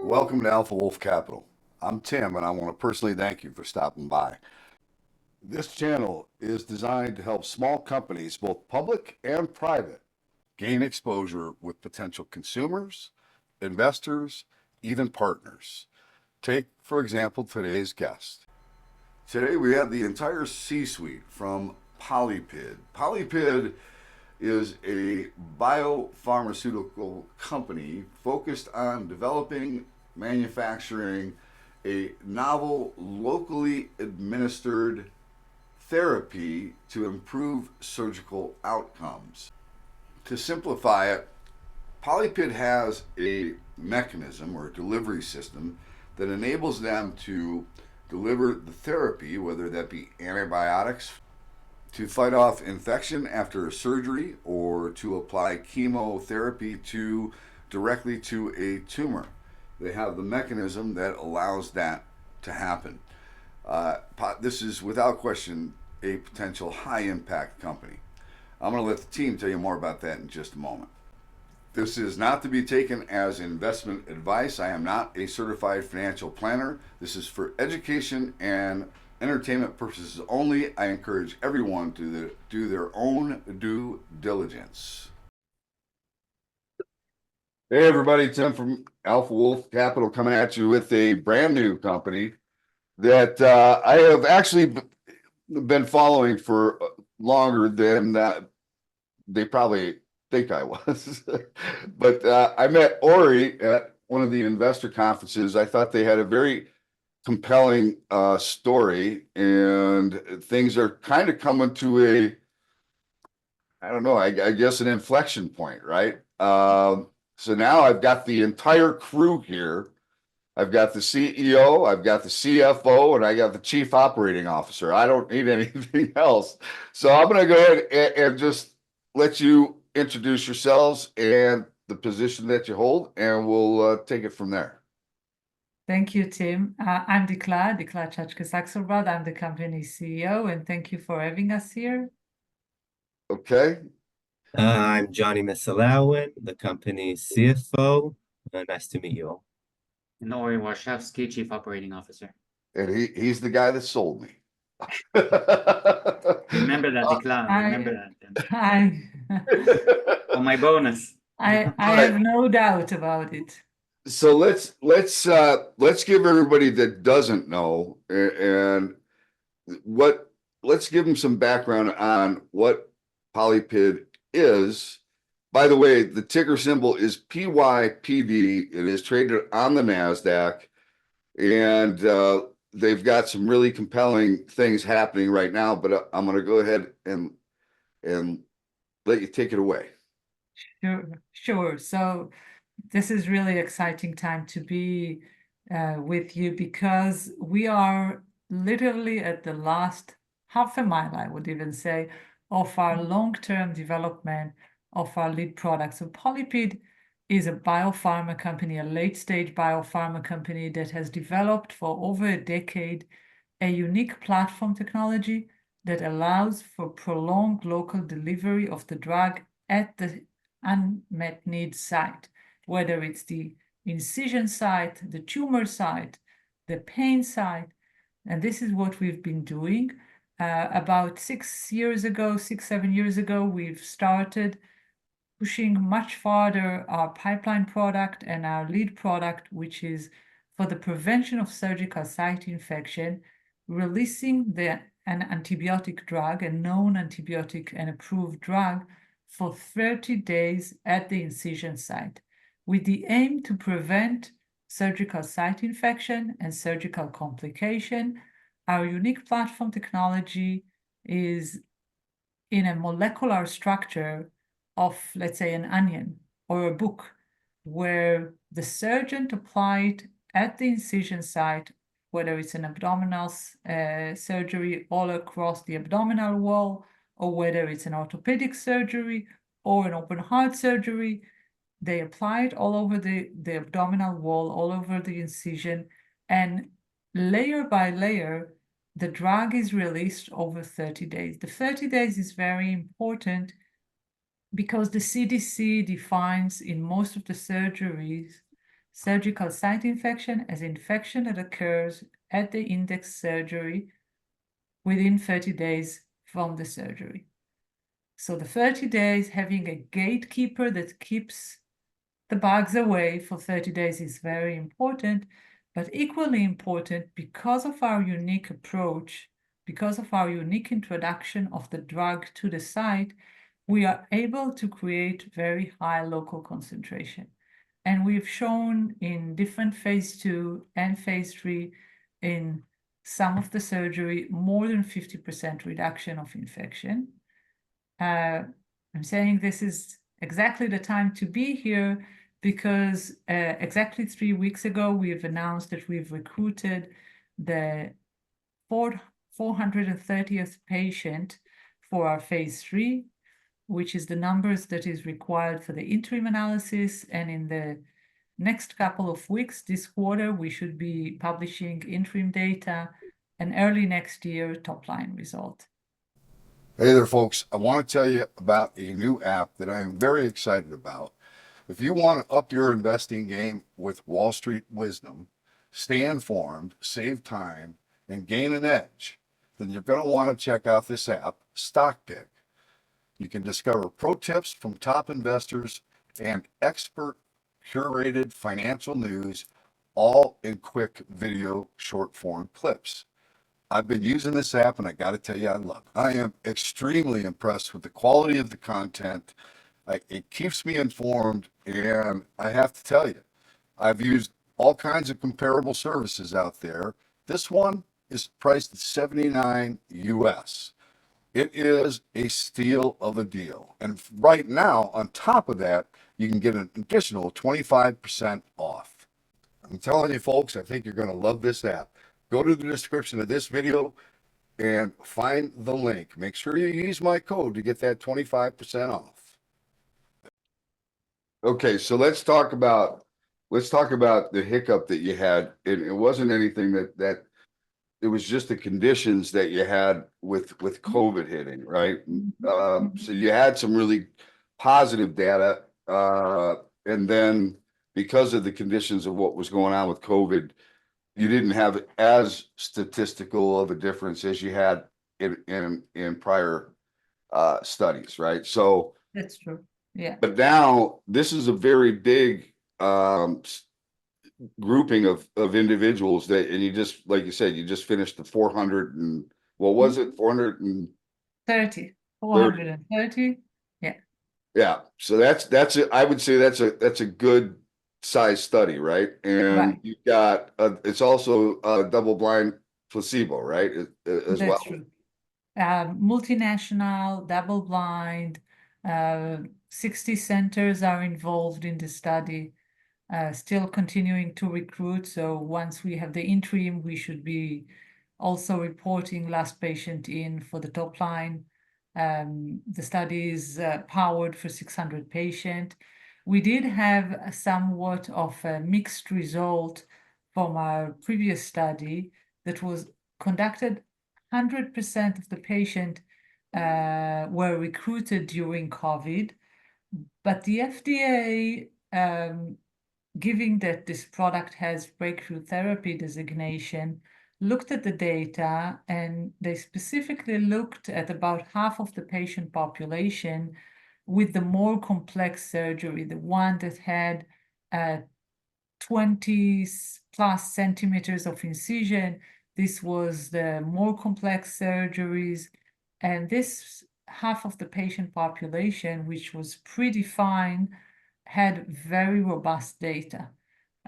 Welcome to Alpha Wolf Capital. I'm Tim, and I want to personally thank you for stopping by. This channel is designed to help small companies, both public and private, gain exposure with potential consumers, investors, even partners. Take, for example, today's guest. Today we have the entire C-suite from Polypid. Polypid is a biopharmaceutical company focused on developing, manufacturing a novel, locally administered therapy to improve surgical outcomes. To simplify it, Polypid has a mechanism or a delivery system that enables them to deliver the therapy, whether that be antibiotics to fight off infection after surgery or to apply chemotherapy directly to a tumor. They have the mechanism that allows that to happen. This is without question a potential high impact company. I'm going to let the team tell you more about that in just a moment. This is not to be taken as investment advice. I am not a certified financial planner. This is for education and entertainment purposes only. I encourage everyone to do their own due diligence. Hey everybody, Tim from Alpha Wolf Capital coming at you with a brand new company that I have actually been following for longer than they probably think I was. But I met Ori at one of the investor conferences. I thought they had a very compelling story, and things are kind of coming to I don't know, I guess an inflection point, right? So now I've got the entire crew here. I've got the CEO, I've got the CFO, and I got the Chief Operating Officer. I don't need anything else. So I'm going to go ahead and just let you introduce yourselves and the position that you hold, and we'll take it from there. Thank you, Tim. I'm Dikla Chachkas-Axelrod. I'm the company's CEO, and thank you for having us here. Okay. I'm Johnny Mesalawan, the company's CFO. Nice to meet you all. And Ori Warshawski, Chief Operating Officer. And he's the guy that sold me. Remember that, Dikla. Remember that. On my bonus. I have no doubt about it. So let's give everybody that doesn't know and let's give them some background on what Polypid is. By the way, the ticker symbol is PYPD. It is traded on the NASDAQ, and they've got some really compelling things happening right now. But I'm going to go ahead and let you take it away. Sure. So this is really exciting time to be with you, because we are literally at the last half a mile, I would even say, of our long-term development of our lead product. So Polypid is a biopharma company, a late-stage biopharma company that has developed for over a decade a unique platform technology that allows for prolonged local delivery of the drug at the unmet need site, whether it's the incision site, the tumor site, the pain site. And this is what we've been doing. About 6 years ago, 7 years ago, we've started pushing much farther our pipeline product and our lead product, which is for the prevention of surgical site infection, releasing an antibiotic drug, a known antibiotic and approved drug, for 30 days at the incision site, with the aim to prevent surgical site infection and surgical complication. Our unique platform technology is in a molecular structure of, let's say, an onion or a book, where the surgeon applied at the incision site, whether it's an abdominal surgery all across the abdominal wall, or whether it's an orthopedic surgery or an open heart surgery, they apply it all over the abdominal wall, all over the incision, and layer by layer, the drug is released over 30 days. The 30 days is very important because the CDC defines in most of the surgeries, surgical site infection as infection that occurs at the index surgery within 30 days from the surgery. So the 30 days, having a gatekeeper that keeps the bugs away for 30 days is very important, but equally important because of our unique approach, because of our unique introduction of the drug to the site, we are able to create very high local concentration. And we've shown in different phase 2 and phase 3 in some of the surgery, more than 50% reduction of infection. I'm saying this is exactly the time to be here because exactly 3 weeks ago, we've announced that we've recruited the 430th patient for our phase 3, which is the numbers that is required for the interim analysis. And in the next couple of weeks, this quarter, we should be publishing interim data and early next year top-line result. Hey there, folks. I want to tell you about a new app that I am very excited about. If you want to up your investing game with Wall Street wisdom, stay informed, save time, and gain an edge, then you're going to want to check out this app, STOCKPICK. You can discover pro tips from top investors and expert curated financial news, all in quick video short form clips. I've been using this app and I got to tell you, I love it. I am extremely impressed with the quality of the content. It keeps me informed, and I have to tell you, I've used all kinds of comparable services out there. This one is priced at $79 US. It is a steal of a deal. And right now, on top of that, you can get an additional 25% off. I'm telling you, folks, I think you're going to love this app. Go to the description of this video and find the link. Make sure you use my code to get that 25% off. Okay, so let's talk about the hiccup that you had. It wasn't anything that it was just the conditions that you had with COVID hitting, right? So you had some really positive data, and then because of the conditions of what was going on with COVID, you didn't have as statistical of a difference as you had in prior studies, right? So That's true. Yeah. but now this is a very big grouping of individuals that, and you just, like you said, you just finished the 400 and what was it? 430. 430. Yeah. Yeah. So that's it. I would say that's a good size study, right? And Right. you got it's also a double-blind placebo, right? As well. That's true. Multinational, double-blind, 60 centers are involved in the study, still continuing to recruit. So once we have the interim, we should be also reporting last patient in for the top line. The study is powered for 600 patients. We did have somewhat of a mixed result from our previous study that was conducted. 100% of the patient were recruited during COVID, but the FDA, giving that this product has breakthrough therapy designation, looked at the data, and they specifically looked at about half of the patient population with the more complex surgery, the one that had 20 plus centimeters of incision. This was the more complex surgeries. And this half of the patient population, which was predefined, had very robust data.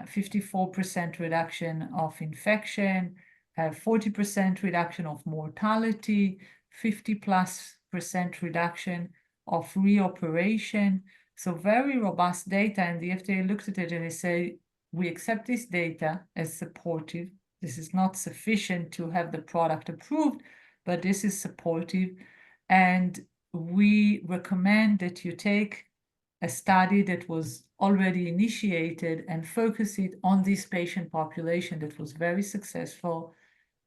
54% reduction of infection, 40% reduction of mortality, 50+% reduction of reoperation. So very robust data, and the FDA looked at it and they say, we accept this data as supportive. This is not sufficient to have the product approved, but this is supportive. And we recommend that you take a study that was already initiated and focus it on this patient population that was very successful.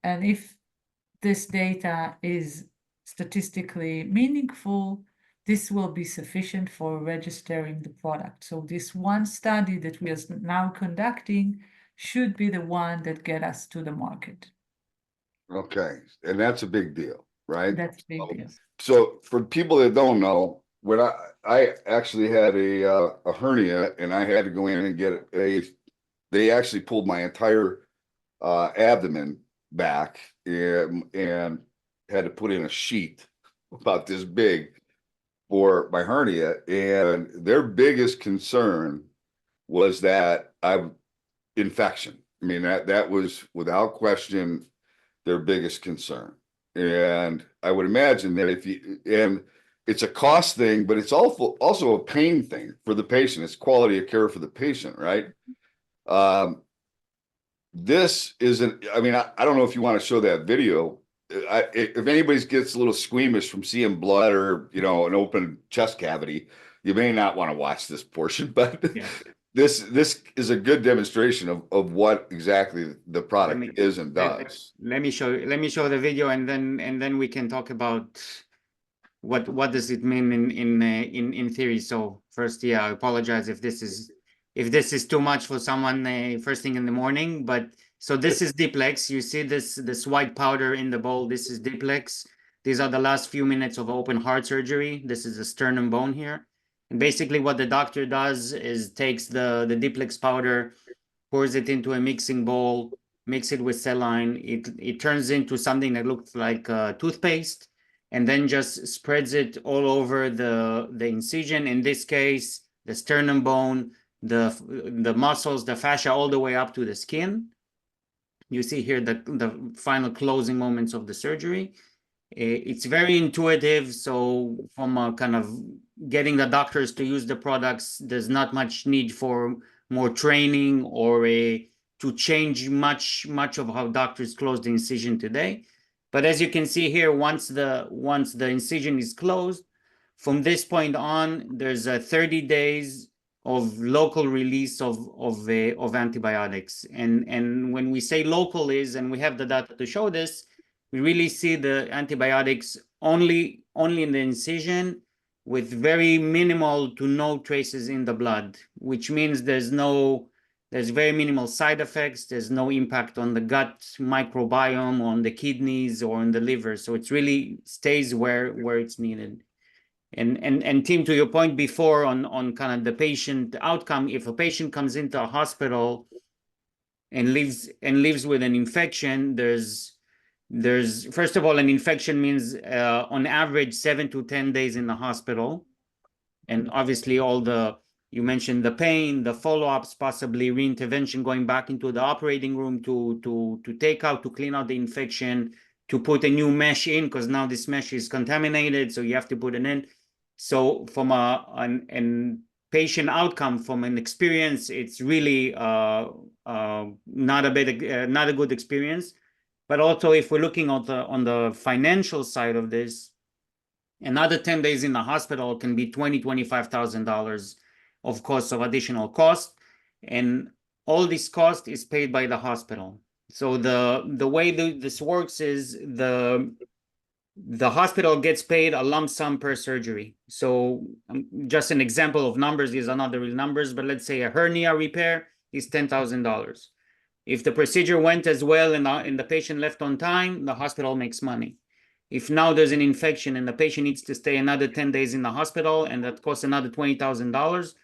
And if this data is statistically meaningful, this will be sufficient for registering the product. So this one study that we are now conducting should be the one that get us to the market. Okay, and that's a big deal, right? That's big deal. So for people that don't know, when I actually had a hernia and I had to go in and get they actually pulled my entire abdomen back and had to put in a sheet about this big for my hernia, and their biggest concern was that infection. I mean, that was without question their biggest concern. And I would imagine that and it's a cost thing, but it's also a pain thing for the patient. It's quality of care for the patient, right? This isn't, I mean, I don't know if you want to show that video. If anybody gets a little squeamish from seeing blood or, you know, an open chest cavity, you may not want to watch this portion, but Yeah. this is a good demonstration of what exactly the product is and does. Let me show the video, and then we can talk about what does it mean in theory. So first, yeah, I apologize if this is too much for someone first thing in the morning. But so this is Diplex. You see this white powder in the bowl. This is Diplex. These are the last few minutes of open heart surgery. This is a sternum bone here. And basically what the doctor does is takes the Diplex powder, pours it into a mixing bowl, mix it with saline. It turns into something that looks like toothpaste, and then just spreads it all over the incision. In this case, the sternum bone, the muscles, the fascia, all the way up to the skin. You see here the final closing moments of the surgery. It's very intuitive. So from a kind of getting the doctors to use the products, there's not much need for more training or to change much of how doctors close the incision today. But as you can see here, once the incision is closed, from this point on, there's 30 days of local release of antibiotics. And when we say local and we have the data to show this, we really see the antibiotics only in the incision with very minimal to no traces in the blood, which means there's very minimal side effects. There's no impact on the gut microbiome, on the kidneys, or on the liver. So it really stays where it's needed. And Tim, to your point before on kind of the patient outcome, if a patient comes into a hospital and lives with an infection, there's first of all, an infection means on average 7 to 10 days in the hospital. And obviously you mentioned the pain, the follow-ups, possibly reintervention, going back into the operating room to clean out the infection, to put a new mesh in, because now this mesh is contaminated, so you have to put it in. So from an patient outcome, from an experience, it's really not a good experience. But also, if we're looking on the financial side of this, another 10 days in the hospital can be $25,000 of cost of additional cost, and all this cost is paid by the hospital. So the way this works is the hospital gets paid a lump sum per surgery. So just an example of numbers, these are not the real numbers, but let's say a hernia repair is $10,000. If the procedure went as well and the patient left on time, the hospital makes money. If now there's an infection and the patient needs to stay another 10 days in the hospital and that costs another $20,000,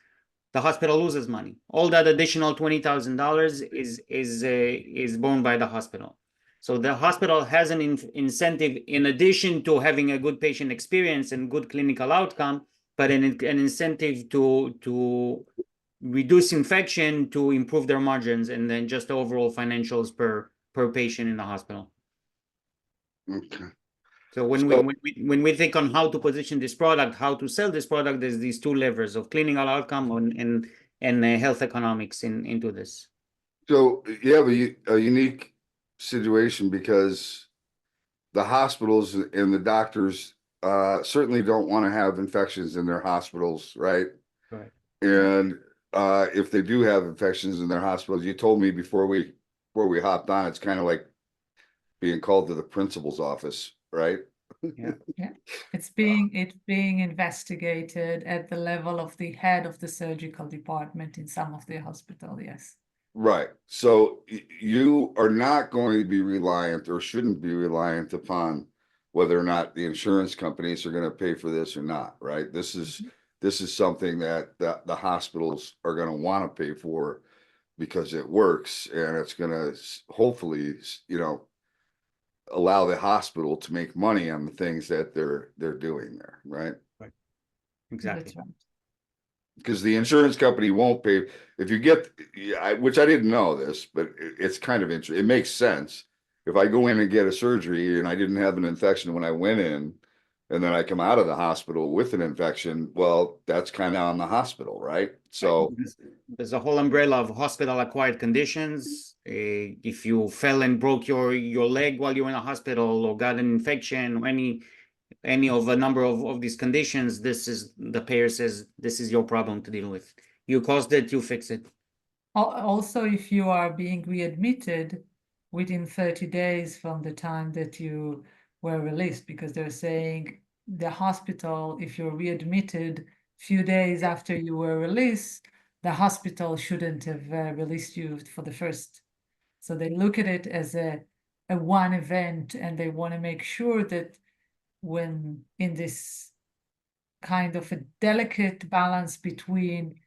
the hospital loses money. All that additional $20,000 is borne by the hospital. So the hospital has an incentive, in addition to having a good patient experience and good clinical outcome, but an incentive to reduce infection, to improve their margins, and then just overall financials per patient in the hospital. Okay. So when we think on how to position this product, how to sell this product, there's these two levers of clinical outcome and health economics into this. So you have a unique situation because the hospitals and the doctors certainly don't want to have infections in their hospitals, right? Right. And if they do have infections in their hospitals, you told me before we hopped on, it's kind of like being called to the principal's office, right? Yeah. It's being investigated at the level of the head of the surgical department in some of the hospital, yes. Right. So you are not going to be reliant or shouldn't be reliant upon whether or not the insurance companies are going to pay for this or not, right? This is something that the hospitals are going to want to pay for because it works, and it's going to hopefully, allow the hospital to make money on the things that they're doing there, right? Exactly. That's right. Because the insurance company won't pay if you get, which I didn't know this, but it's kind of interesting. It makes sense. If I go in and get a surgery and I didn't have an infection when I went in, and then I come out of the hospital with an infection, well, that's kind of on the hospital, right? So, There's a whole umbrella of hospital-acquired conditions. If you fell and broke your leg while you were in a hospital or got an infection, or any of a number of these conditions, the payer says this is your problem to deal with. You caused it, you fix it. Also, if you are being readmitted within 30 days from the time that you were released, because they're saying the hospital, if you're readmitted few days after you were released, the hospital shouldn't have released you for the first. So they look at it as a one event, and they want to make sure that when in this kind of a delicate balance between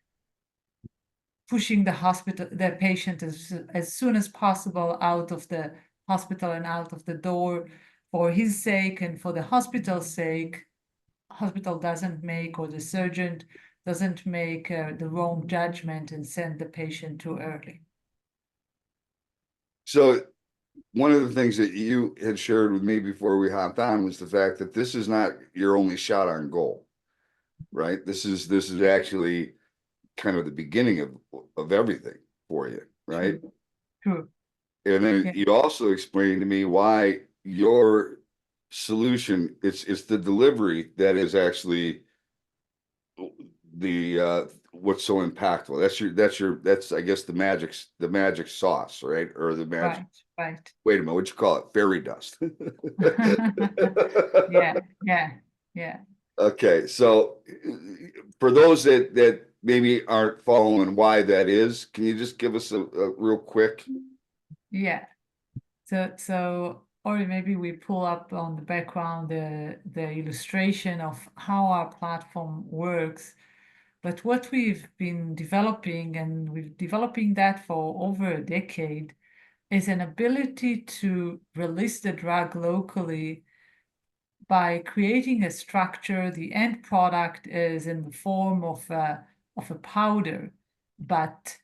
pushing the patient as soon as possible out of the hospital and out of the door for his sake and for the hospital's sake, hospital doesn't make, or the surgeon doesn't make the wrong judgment and send the patient too early. so one of the things that you had shared with me before we hopped on was the fact that this is not your only shot on goal, right? This is actually kind of the beginning of everything for you, right? True. And then Yeah. you also explained to me why your solution, it's the delivery that is actually the what's so impactful. That's I guess the magic sauce, right? Or the magic. Right. Wait a minute, what you call it? Fairy dust. Yeah. Okay, so for those that maybe aren't following why that is, can you just give us a real quick? Yeah. So or maybe we pull up on the background the illustration of how our platform works. But what we've been developing, and we're developing that for over a decade, is an ability to release the drug locally by creating a structure. The end product is in the form of a powder, but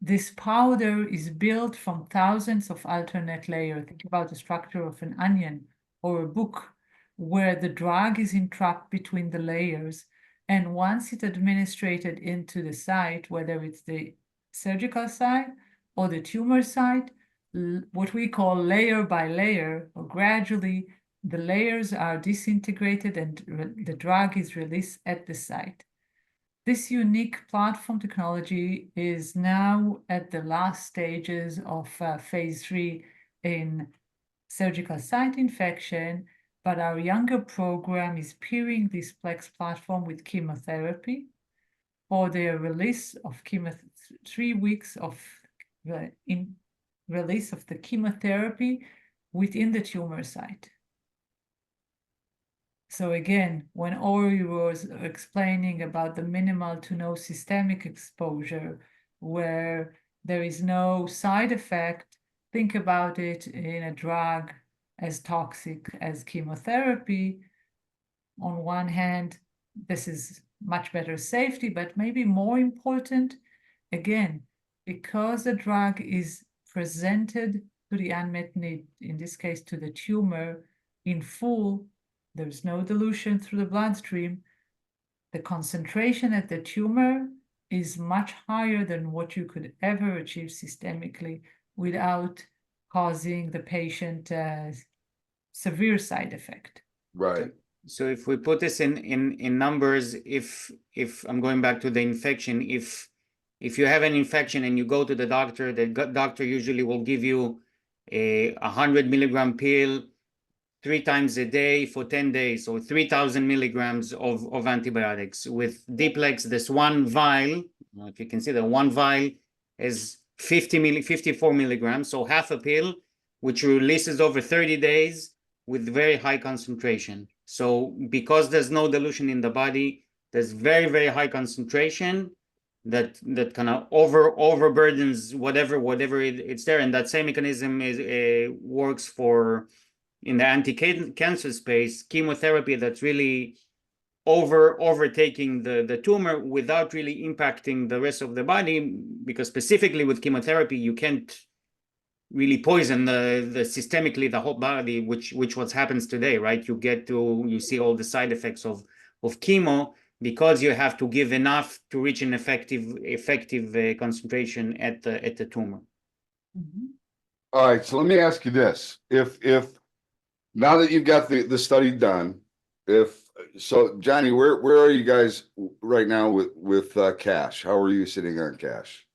this powder is built from thousands of alternate layers. Think about the structure of an onion or a book, where the drug is entrapped between the layers. And once it's administered into the site, whether it's the surgical site or the tumor site, what we call layer by layer, or gradually, the layers are disintegrated and the drug is released at the site. This unique platform technology is now at the last stages of phase 3 in surgical site infection, but our younger program is pairing this Plex platform with chemotherapy for the release of 3 weeks of release of the chemotherapy within the tumor site. So again, when Ori was explaining about the minimal to no systemic exposure, where there is no side effect, think about it in a drug as toxic as chemotherapy. On one hand, this is much better safety, but maybe more important, again, because the drug is presented to the unmet need, in this case to the tumor in full, there's no dilution through the bloodstream, the concentration at the tumor is much higher than what you could ever achieve systemically without causing the patient severe side effect. Right. So if we put this in numbers, if I'm going back to the infection, if you have an infection and you go to the doctor usually will give you a 100 milligram pill 3 times a day for 10 days, or 3,000 milligrams of antibiotics. With D-Plex, this one vial, if you can see that one vial is 54 milligrams, so half a pill, which releases over 30 days with very high concentration. So because there's no dilution in the body, there's very, very high concentration that kind of overburdens whatever it's there. And that same mechanism works for, in the anti-cancer space, chemotherapy that's really overtaking the tumor without really impacting the rest of the body, because specifically with chemotherapy, you can't really poison the systemically the whole body, which what happens today, right? You see all the side effects of chemo, because you have to give enough to reach an effective concentration at the tumor. All right, so let me ask you this. If now that you've got the study done, Johnny, where are you guys right now with cash? How are you sitting on cash?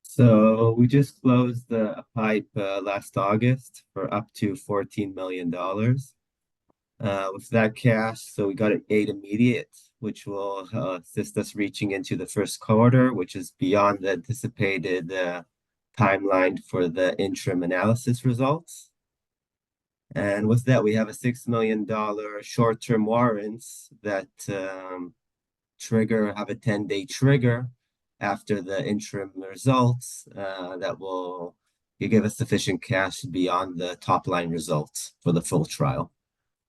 So we just closed a PIPE last August for up to $14 million. With that cash, so we got an 8 immediate, which will assist us reaching into the first quarter, which is beyond the anticipated timeline for the interim analysis results. And with that, we have a $6 million short-term warrants that have a 10-day trigger after the interim results that will give us sufficient cash beyond the top-line results for the full trial.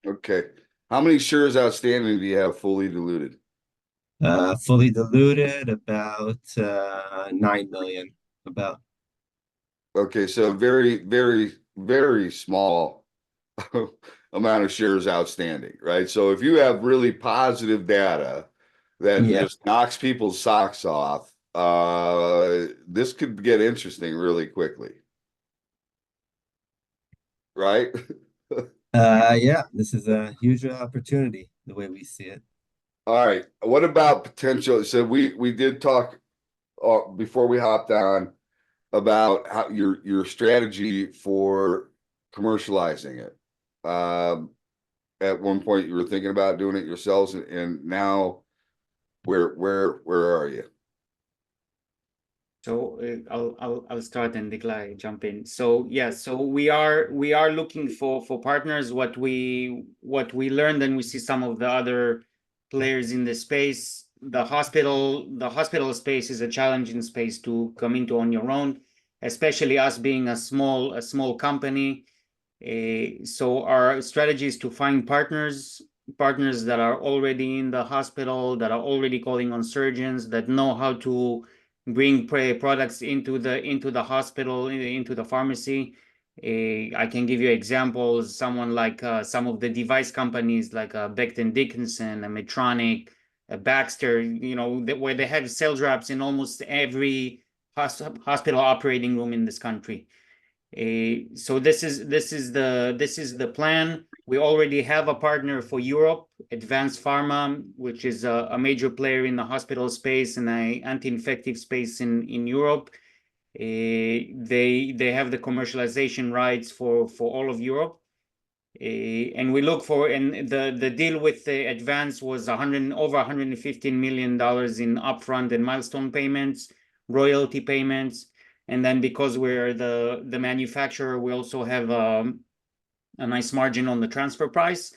Okay. How many shares outstanding do you have fully diluted? Fully diluted, about 9 million. About. Okay, so very, very, very small amount of shares outstanding, right? So if you have really positive data that just knocks people's socks off, this could get interesting really quickly, right? Yeah, this is a huge opportunity the way we see it. All right. What about potential? So we did talk before we hopped on about how your strategy for commercializing it. At one point you were thinking about doing it yourselves, and now where are you? So I'll start and Nikolai jump in. So yeah, so we are looking for partners. What we learned, and we see some of the other players in the space. The hospital space is a challenging space to come into on your own, especially us being a small company. So our strategy is to find partners that are already in the hospital, that are already calling on surgeons, that know how to bring products into the hospital, into the pharmacy. I can give you examples. Someone like some of the device companies like Becton Dickinson, a Medtronic, a Baxter, where they have sales reps in almost every hospital operating room in this country. So this is the plan. We already have a partner for Europe, Advanced Pharma, which is a major player in the hospital space and an anti-infective space in Europe. They have the commercialization rights for all of Europe. And we look for, and the deal with the Advanced was over $115 million in upfront and milestone payments, royalty payments. And then because we're the manufacturer, we also have a nice margin on the transfer price.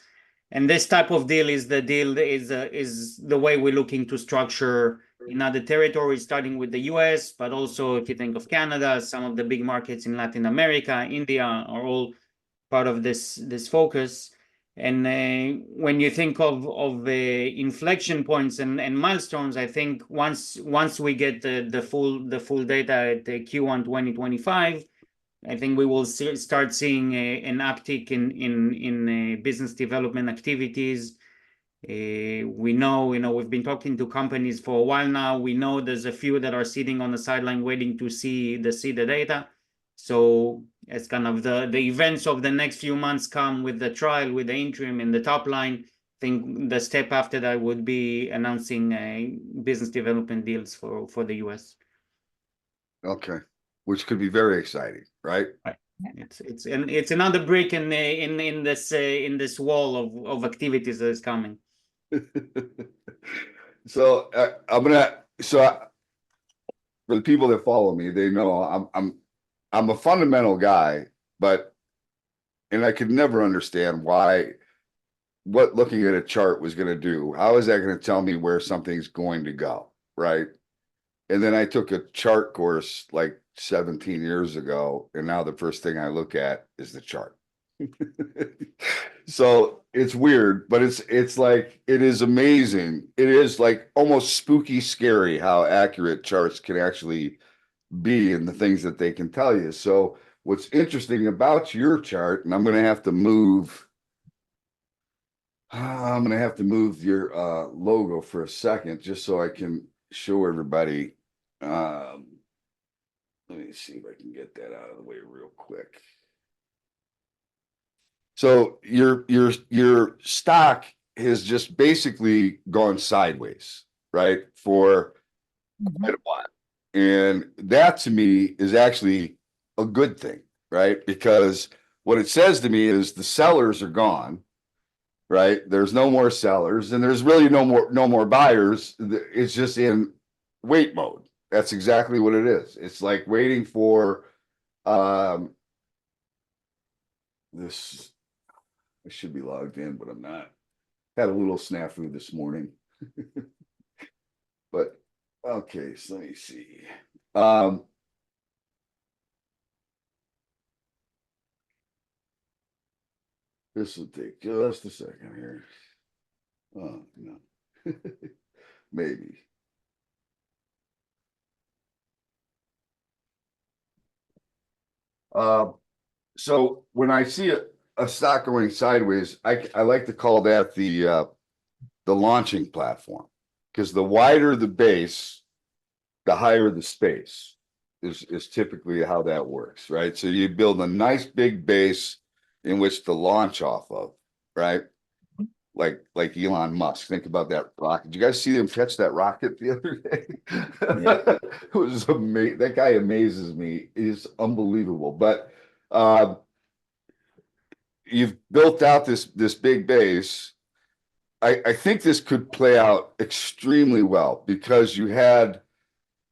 And this type of deal is the way we're looking to structure in other territories, starting with the US, but also if you think of Canada, some of the big markets in Latin America, India are all part of this focus. And when you think of inflection points and milestones, I think once we get the full data at the Q1 2025, I think we will start seeing an uptick in business development activities. We know, we've been talking to companies for a while now. We know there's a few that are sitting on the sideline waiting to see the data. So as kind of the events of the next few months come with the trial, with the interim and the top line, I think the step after that would be announcing business development deals for the US. Okay, which could be very exciting, right? Right. It's another brick in this wall of activities that is coming. So for the people that follow me, they know I'm a fundamental guy, and I could never understand what looking at a chart was going to do. How is that going to tell me where something's going to go, right? And then I took a chart course like 17 years ago, and now the first thing I look at is the chart. So it's weird, but it's like, it is amazing. It is like almost spooky scary how accurate charts can actually be and the things that they can tell you. So what's interesting about your chart, and I'm going to have to move your logo for a second just so I can show everybody. Let me see if I can get that out of the way real quick. So your stock has just basically gone sideways, right, for quite a while. And that to me is actually a good thing, right? Because what it says to me is the sellers are gone, right? There's no more sellers and there's really no more buyers. It's just in wait mode. That's exactly what it is. It's like waiting for this. I should be logged in, but I'm not. Had a little snafu this morning. But okay, so let me see. This will take just a second here. Oh, no. Maybe. So when I see a stock going sideways, I like to call that the launching platform, because the wider the base, the higher the space is typically how that works, right? So you build a nice big base in which to launch off of, right? Like Elon Musk. Think about that rocket. Did you guys see him catch that rocket the other day? Yeah. It was amazing. That guy amazes me. He's unbelievable. But you've built out this big base. I think this could play out extremely well because you had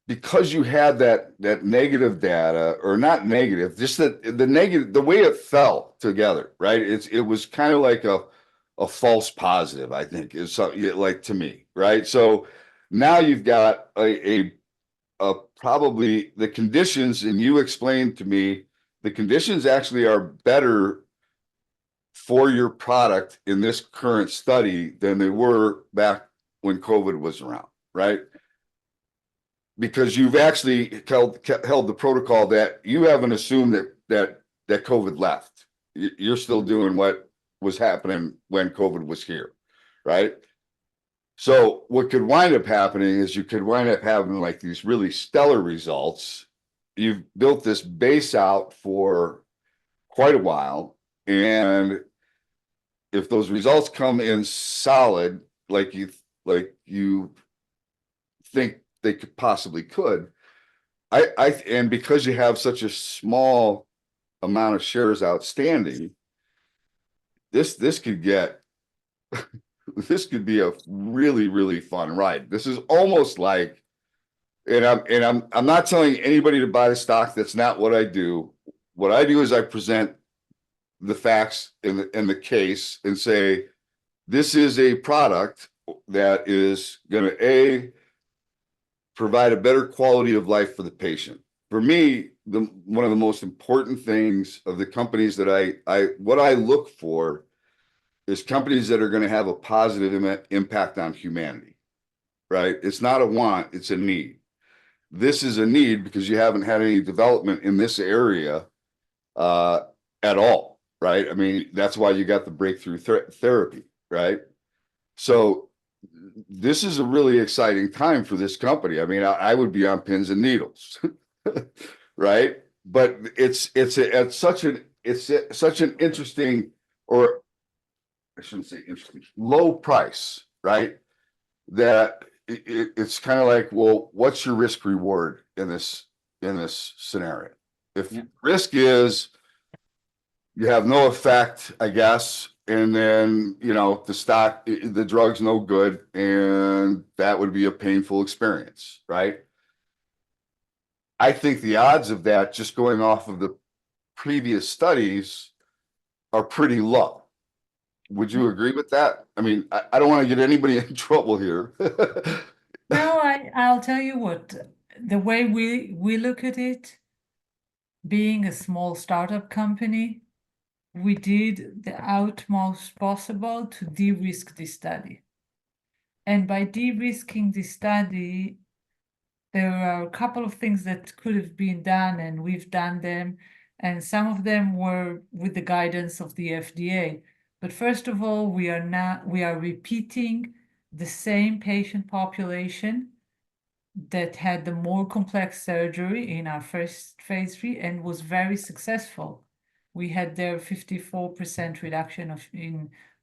that negative data, or not negative, just that the negative, the way it fell together, right? It was kind of like a false positive, I think, is something like, to me, right? So now you've got a probably the conditions, and you explained to me the conditions actually are better for your product in this current study than they were back when COVID was around, right? Because you've actually held the protocol that you haven't assumed that COVID left. You're still doing what was happening when COVID was here, right? So what could wind up happening is you could wind up having like these really stellar results. You've built this base out for quite a while, and if those results come in solid, like you think they possibly could, and because you have such a small amount of shares outstanding, this could get this could be a really, really fun ride. This is almost like, and I'm not telling anybody to buy the stock. That's not what I do. What I do is I present the facts in the case and say, this is a product that is going to provide a better quality of life for the patient. For me, one of the most important things of the companies that what I look for is companies that are going to have a positive impact on humanity, right? It's not a want, it's a need. This is a need because you haven't had any development in this area at all, right? I mean, that's why you got the breakthrough therapy, right? So this is a really exciting time for this company. I mean, I would be on pins and needles, right? But it's such an interesting, or I shouldn't say interesting, low price, right? That it's kind of like, well, what's your risk reward in this scenario? If risk is you have no effect, I guess, and then, you know, the drug's no good, and that would be a painful experience, right? I think the odds of that, just going off of the previous studies, are pretty low. Would you agree with that? I mean, I don't want to get anybody in trouble here. No, I'll tell you what, the way we look at it, being a small startup company, we did the utmost possible to de-risk this study. And by de-risking the study, there are a couple of things that could have been done, and we've done them, and some of them were with the guidance of the FDA. But first of all, we are repeating the same patient population that had the more complex surgery in our first phase 3 and was very successful. We had there 54% reduction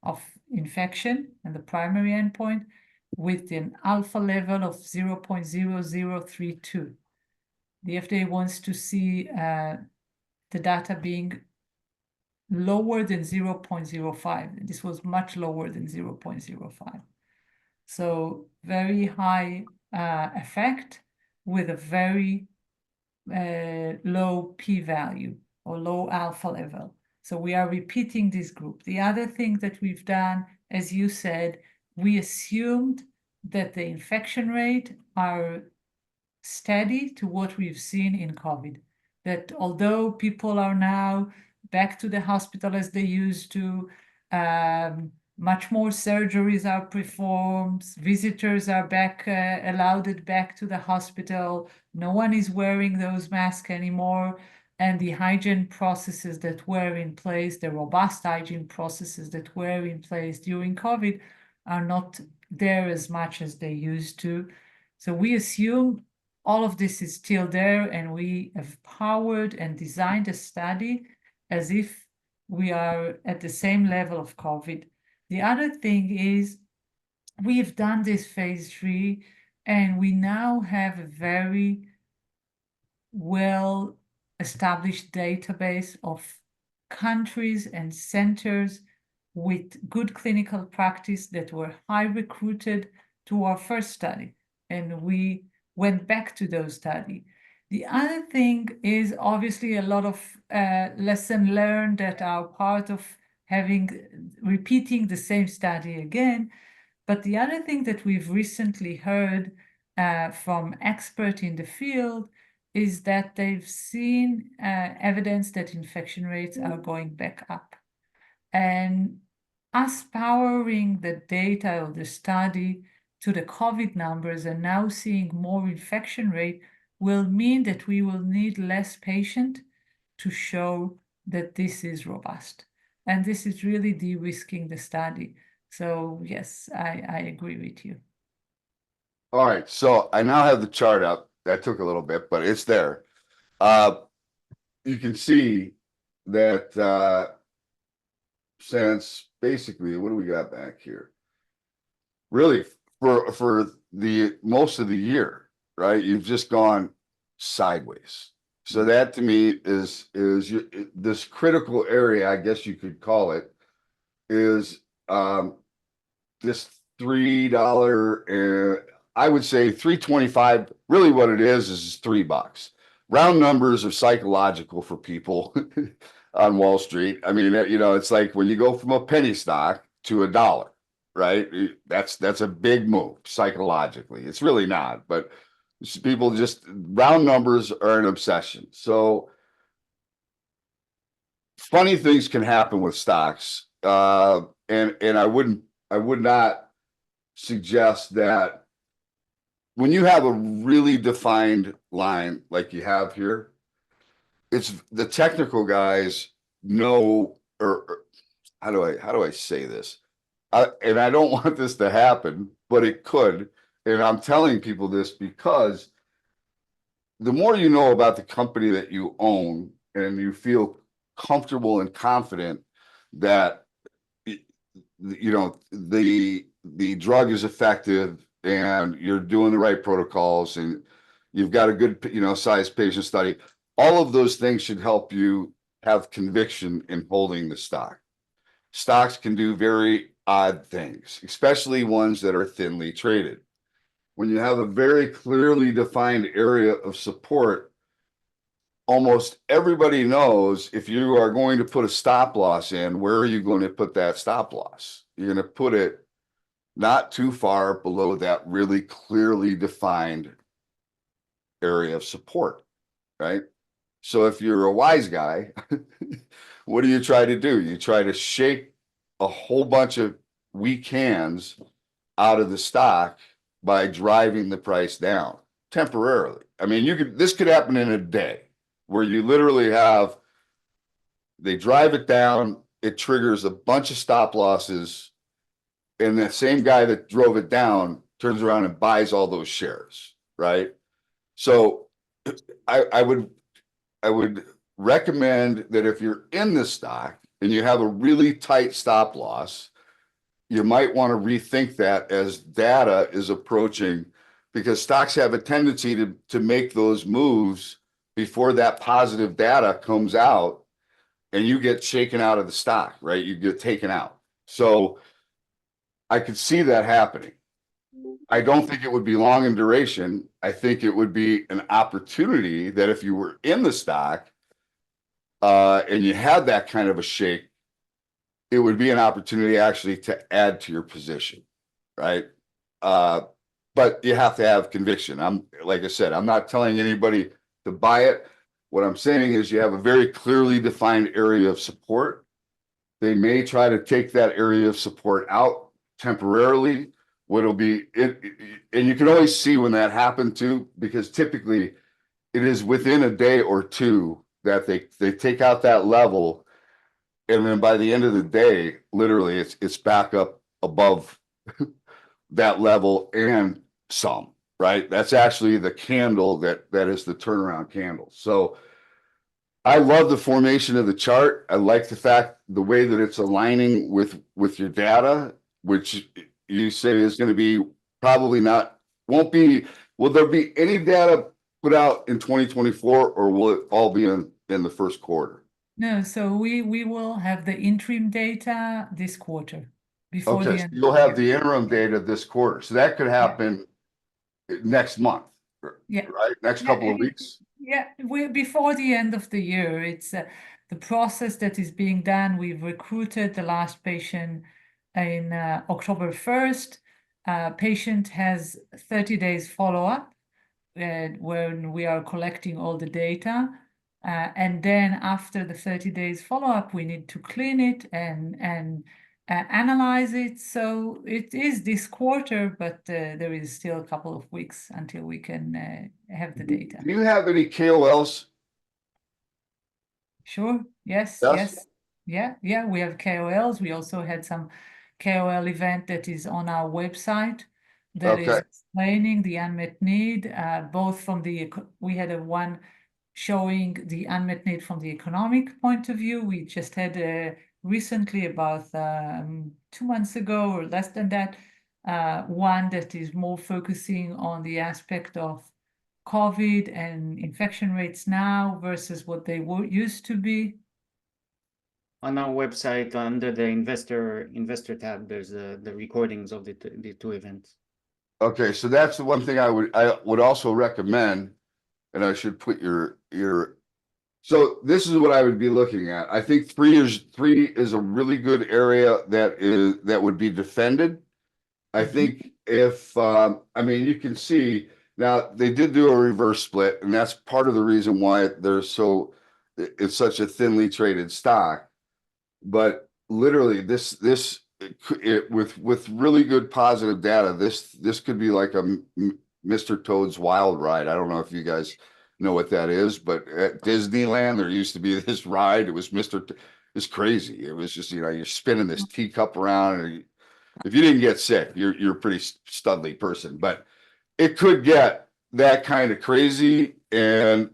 of infection and the primary endpoint, with an alpha level of 0.0032. The FDA wants to see the data being lower than 0.05. This was much lower than 0.05. So very high effect with a very low p-value or low alpha level. So we are repeating this group. The other thing that we've done, as you said, we assumed that the infection rate are steady to what we've seen in COVID. That although people are now back to the hospital as they used to, much more surgeries are performed, visitors are back, allowed back to the hospital, no one is wearing those masks anymore, and the hygiene processes that were in place, the robust hygiene processes that were in place during COVID are not there as much as they used to. So we assume all of this is still there, and we have powered and designed a study as if we are at the same level of COVID. The other thing is we've done this phase 3, and we now have a very well-established database of countries and centers with good clinical practice that were high recruited to our first study, and we went back to those studies. The other thing is obviously a lot of lesson learned that are part of repeating the same study again. But the other thing that we've recently heard from experts in the field is that they've seen evidence that infection rates are going back up. And us powering the data of the study to the COVID numbers and now seeing more infection rate will mean that we will need less patient to show that this is robust. And this is really de-risking the study. So yes, I agree with you. All right, so I now have the chart up. That took a little bit, but it's there. You can see that since basically, what do we got back here? Really, for the most of the year, right? You've just gone sideways. So that to me is this critical area, I guess you could call it, is this $3 and I would say $3.25. Really, what it is $3. Round numbers are psychological for people on Wall Street. I mean, you know, it's like when you go from a penny stock to $1, right? That's a big move psychologically. It's really not, but people just round numbers are an obsession. So funny things can happen with stocks, and I would not suggest that when you have a really defined line like you have here, it's the technical guys know, or how do I say this? And I don't want this to happen, but it could. And I'm telling people this because the more you know about the company that you own and you feel comfortable and confident that you know the drug is effective and you're doing the right protocols and you've got a good, you know, size patient study, all of those things should help you have conviction in holding the stock. Stocks can do very odd things, especially ones that are thinly traded. When you have a very clearly defined area of support, almost everybody knows if you are going to put a stop loss in, where are you going to put that stop loss? You're going to put it not too far below that really clearly defined area of support, right? So if you're a wise guy, what do you try to do? You try to shake a whole bunch of weak hands out of the stock by driving the price down temporarily. I mean, this could happen in a day where you literally have, they drive it down, it triggers a bunch of stop losses, and that same guy that drove it down turns around and buys all those shares, right? So I would recommend that if you're in the stock and you have a really tight stop loss, you might want to rethink that as data is approaching, because stocks have a tendency to make those moves before that positive data comes out and you get shaken out of the stock, right? You get taken out. So I could see that happening. I don't think it would be long in duration. I think it would be an opportunity that if you were in the stock and you had that kind of a shake, it would be an opportunity actually to add to your position, right? But you have to have conviction. Like I said, I'm not telling anybody to buy it. What I'm saying is you have a very clearly defined area of support. They may try to take that area of support out temporarily. What'll be it, and you can always see when that happened too, because typically it is within a day or two that they take out that level, and then by the end of the day, literally it's back up above that level and some, right? That's actually the candle that is the turnaround candle. So I love the formation of the chart. I like the way that it's aligning with your data, which you say is going to be probably won't be. Will there be any data put out in 2024, or will it all be in the first quarter? No, so we will have the interim data this quarter before the Okay, so end. you'll have the interim data this quarter. So that could happen next month, Yeah. right? Next couple of weeks. Yeah, before the end of the year. It's the process that is being done. We've recruited the last patient in October 1st. Patient has 30 days follow-up when we are collecting all the data. And then after the 30 days follow-up, we need to clean it and analyze it. So it is this quarter, but there is still a couple of weeks until we can have the data. Do you have any KOLs? Sure. Yes. Yes? Yeah. We have KOLs. We also had some KOL event that is on our website that is Okay. explaining the unmet need, both from we had one showing the unmet need from the economic point of view. We just had recently, about 2 months ago or less than that, one that is more focusing on the aspect of COVID and infection rates now versus what they used to be. On our website, under the investor tab, there's the recordings of the two events. Okay, so that's the one thing I would also recommend, and I should put your. So this is what I would be looking at. I think three is a really good area that would be defended. I think if I mean, you can see now they did do a reverse split, and that's part of the reason why it's such a thinly traded stock. But literally, with really good positive data, this could be like a Mr. Toad's Wild Ride. I don't know if you guys know what that is, but at Disneyland there used to be this ride. It was it's crazy. It was just, you're spinning this teacup around, and if you didn't get sick, you're a pretty studly person. But it could get that kind of crazy, and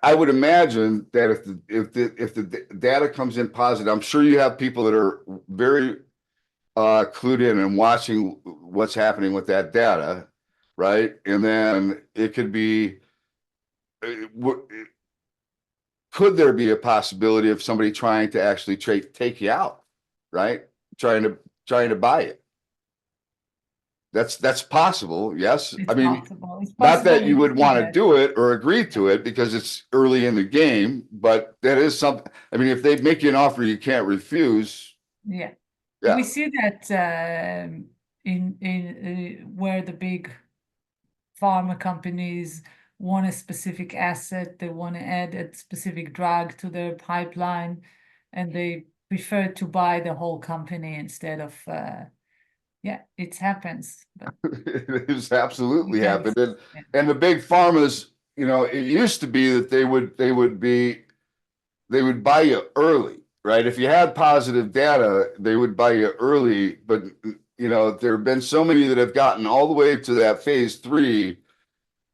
I would imagine that if the data comes in positive, I'm sure you have people that are very clued in and watching what's happening with that data, right? And then it could be could there be a possibility of somebody trying to actually take you out, right? Trying to buy it. That's possible. Yes. It's I mean, possible. It's not possible that you we would see want to that. do it or agree to it because it's early in the game, but that is something. I mean, if they make you an offer you can't refuse, Yeah. yeah. We see that in where the big pharma companies want a specific asset, they want to add a specific drug to their pipeline, and they prefer to buy the whole company instead of yeah, it happens. But It has absolutely yes, happened. yeah. And the big pharmas, you know, it used to be that they would buy you early, right? If you had positive data, they would buy you early. But you know, there have been so many that have gotten all the way to that phase 3,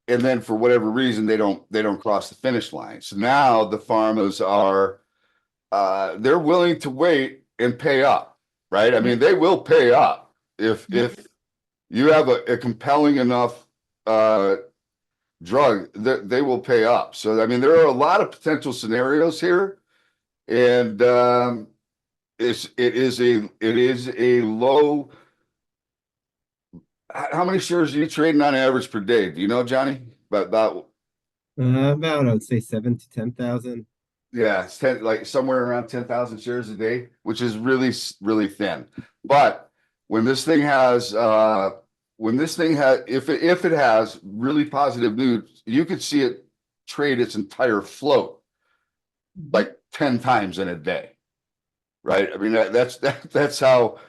and then for whatever reason they don't cross the finish line. So now the pharmas are they're willing to wait and pay up, right? I mean, they will pay up if you have a compelling enough drug, they will pay up. So I mean, there are a lot of potential scenarios here, and it is a low. How many shares are you trading on average per day? Do you know, Johnny? About About, I would say 7 to 10,000. yeah, it's 10, like somewhere around 10,000 shares a day, which is really thin. But when this thing has if it has really positive news, you could see it trade its entire float like 10 times in a day, right? I mean, that's how,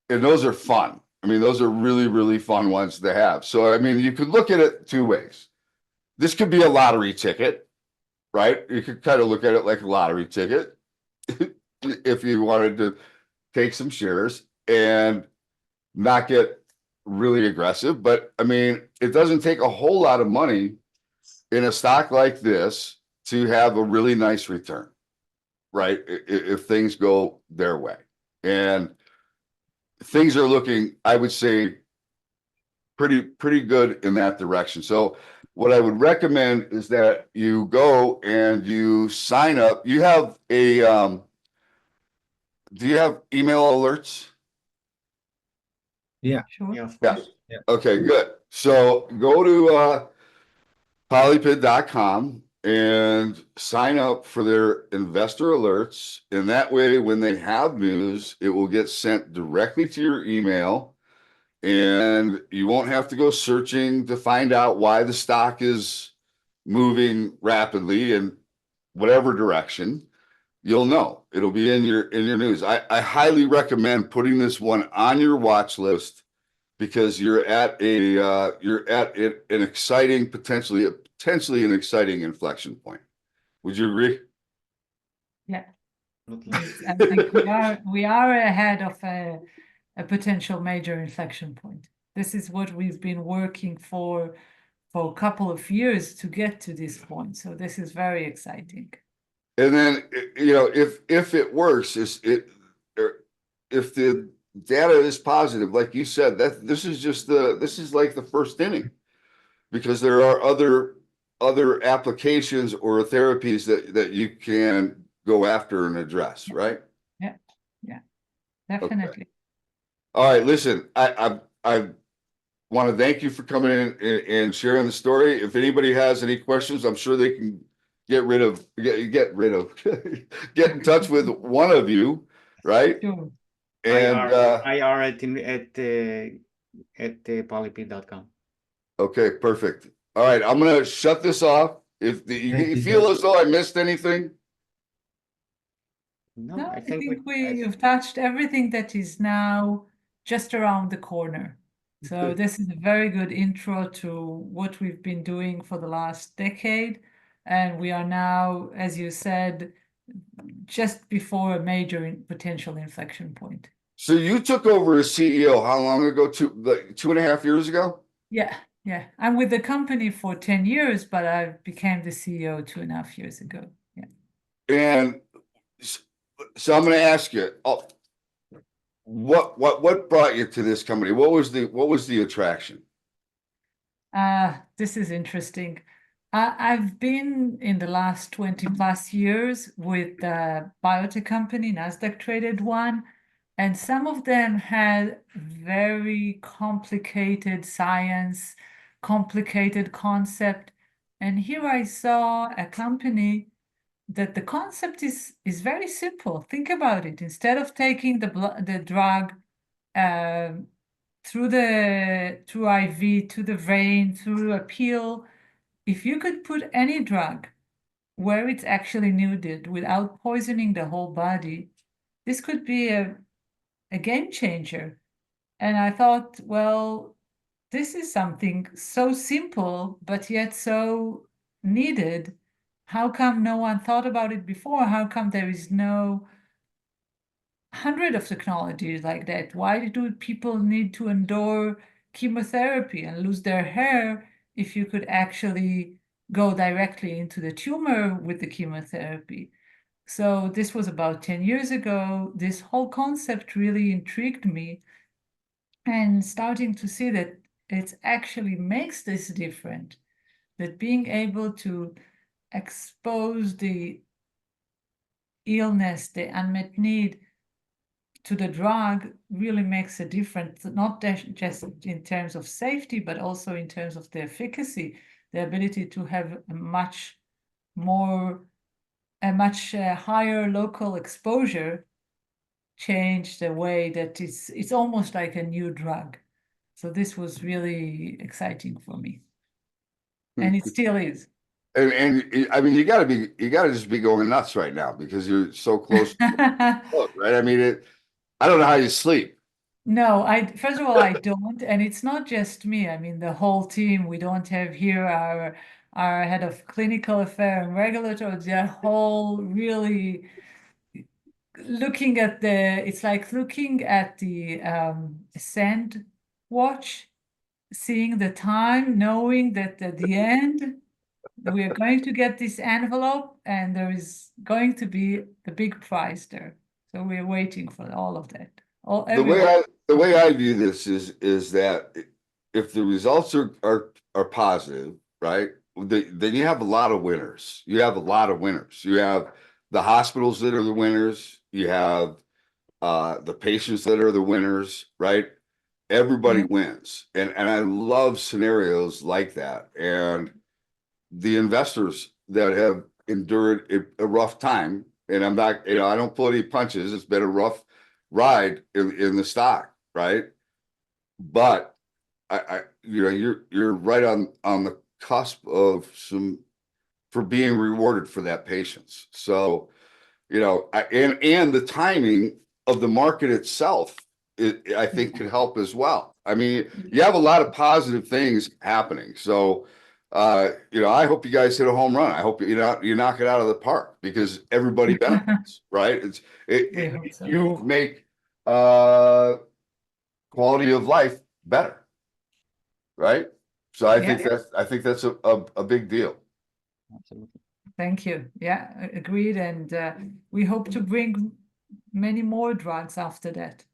and those are fun. I mean, those are really fun ones to have. So, I mean, you could look at it two ways. This could be a lottery ticket, right? You could kind of look at it like a lottery ticket if you wanted to take some shares and not get really aggressive. But I mean, it doesn't take a whole lot of money in a stock like this to have a really nice return, right? If things go their way. And things are looking, I would say, pretty good in that direction. So what I would recommend is that you go and you sign up. You have a do you have email alerts? Yeah. Sure. Yeah, of Yeah. course. Okay, good. So go to polypid.com and sign up for their investor alerts. And that way, when they have news, it will get sent directly to your email. And you won't have to go searching to find out why the stock is moving rapidly in whatever direction. You'll know. It'll be in your news. I highly recommend putting this one on your watch list because you're at an exciting, potentially an exciting inflection point. Would you agree? Yeah. Absolutely. I think we are ahead of a potential major inflection point. This is what we've been working for a couple of years to get to this point. So this is very exciting. And then, you know, if it works, if the data is positive, like you said, that this is like the first inning, because there are other applications or therapies that you can go after and address, right? Yeah, definitely. All right, listen, I want to thank you for coming in and sharing the story. If anybody has any questions, I'm sure they can get in touch with one of you, right? Sure. And IR at polypid.com. okay, perfect. All right, I'm gonna shut this off. If you Thank you, feel Jeff. as though I missed anything, No, No, I I think think we've touched everything that is now just around the corner. So this is a very good intro to what we've been doing for the last decade. And we are now, as you said, just before a major potential inflection point. so you took over as CEO how long ago? 2.5 years ago? Yeah. I'm with the company for 10 years, but I became the CEO 2.5 years ago. Yeah. And so I'm going to ask you, what brought you to this company? What was the attraction? This is interesting. I've been in the last 20 plus years with a biotech company, Nasdaq traded one, and some of them had very complicated science, complicated concept. And here I saw a company that the concept is very simple. Think about it. Instead of taking the drug through IV to the vein, through a pill, if you could put any drug where it's actually needed without poisoning the whole body, this could be a game changer. And I thought, well, this is something so simple, but yet so needed. How come no one thought about it before? How come there is no hundred of technologies like that? Why do people need to endure chemotherapy and lose their hair if you could actually go directly into the tumor with the chemotherapy? So this was about 10 years ago. This whole concept really intrigued me, and starting to see that it actually makes this different, that being able to expose the illness, the unmet need to the drug really makes a difference, not just in terms of safety, but also in terms of the efficacy, the ability to have a much higher local exposure, change the way that it's almost like a new drug. So this was really exciting for me, and it still is. And I mean, you gotta just be going nuts right now because you're so close, right? I mean, I don't know how you sleep. No, first of all, I don't, and it's not just me. I mean, the whole team. We don't have here our head of clinical affairs and regulatory. They're whole really looking at it's like looking at the sand watch, seeing the time, knowing that at the end we are going to get this envelope and there is going to be the big prize there. So we're waiting for all of that. The way I view this is that if the results are positive, right, then you have a lot of winners. You have a lot of winners. You have the hospitals that are the winners. You have the patients that are the winners, right? Everybody wins, and I love scenarios like that. And the investors that have endured a rough time, and I'm not, I don't pull any punches. It's been a rough ride in the stock, right? But you're right on the cusp of for being rewarded for that patience. So, and the timing of the market itself, I think could help as well. I mean, you have a lot of positive things happening. So, I hope you guys hit a home run. I hope you knock it out of the park because everybody benefits, right? We hope so. You make quality of life better, right? So I think that's a big deal. Absolutely. Thank you. Yeah, agreed. And we hope to bring many more drugs after that.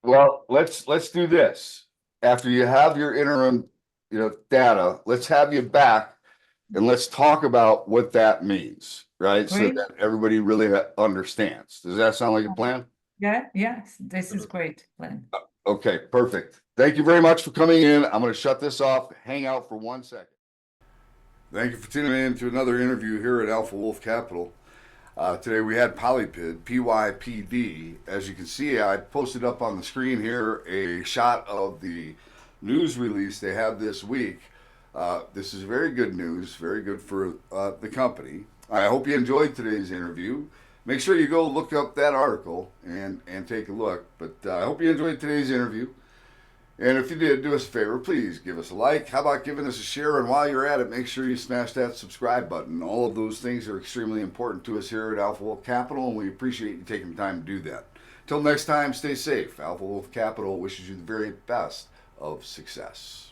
Well, let's do this. After you have your interim, data, let's have you back and let's talk about what that means, right? So Great. that everybody really understands. Does that sound like a plan? Yeah, yes, this is great, Glenn. Okay, perfect. Thank you very much for coming in. I'm going to shut this off. Hang out for 1 second. Thank you for tuning in to another interview here at Alpha Wolf Capital. Today we had Polypid, PYPD. As you can see, I posted up on the screen here a shot of the news release they have this week. This is very good news, very good for the company. I hope you enjoyed today's interview. Make sure you go look up that article and take a look. But I hope you enjoyed today's interview. And if you did, do us a favor, please give us a like. How about giving us a share? And while you're at it, make sure you smash that subscribe button. All of those things are extremely important to us here at Alpha Wolf Capital, and we appreciate you taking the time to do that. Till next time, stay safe. Alpha Wolf Capital wishes you the very best of success.